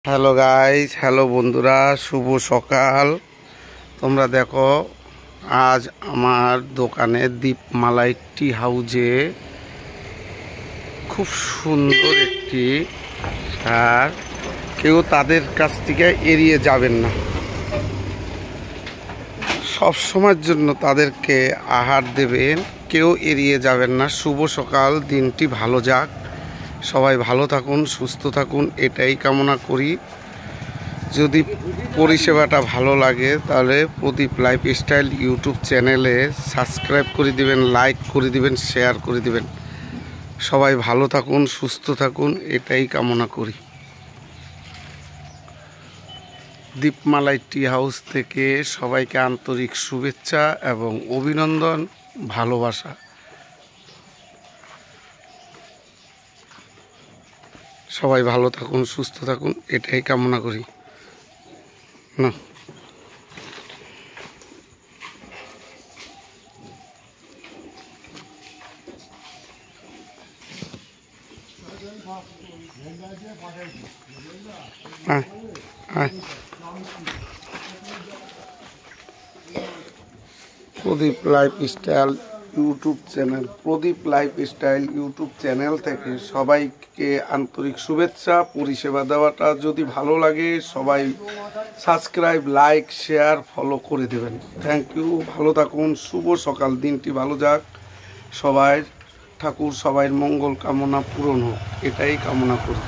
Hello guys, hello বন্ধুরা, শুভ সকাল। তোমরা দেখো, আজ আমার দোকানে দীপমালা টি হাউজে খুব সুন্দর একটি সার, কেউ তাদের কাছ থেকে এড়িয়ে যাবেন না। সব সময়ের জন্য তাদেরকে আহার দেবেন, কেউ এড়িয়ে যাবেন না। শুভ সকাল, দিনটি ভালো যাক, সবাই ভালো থাকুন, সুস্থ থাকুন, এটাই কামনা করি। যদি পরিষেবাটা ভালো লাগে তাহলে প্রদীপ লাইফস্টাইল ইউটিউব চ্যানেলে সাবস্ক্রাইব করে দিবেন, লাইক করে দিবেন, শেয়ার করে দিবেন। সবাই ভালো থাকুন, সুস্থ থাকুন, এটাই কামনা করি। দীপমালা টি হাউস থেকে সবাইকে আন্তরিক শুভেচ্ছা এবং অভিনন্দন, ভালোবাসা। সবাই ভালো থাকুন, সুস্থ থাকুন, এটাই কামনা করি। না প্রদীপ লাইফস্টাইল ইউটিউব চ্যানেল, প্রদীপ লাইফস্টাইল ইউটিউব চ্যানেল থেকে সবাইকে আন্তরিক শুভেচ্ছা। পরিষেবা দেওয়াটা যদি ভালো লাগে সবাই সাবস্ক্রাইব, লাইক, শেয়ার, ফলো করে দেবেন। থ্যাংক ইউ, ভালো থাকুন, শুভ সকাল, দিনটি ভালো যাক, সবাই ঠাকুর সবাই মঙ্গল কামনা পূরণ হোক, এটাই কামনা করি।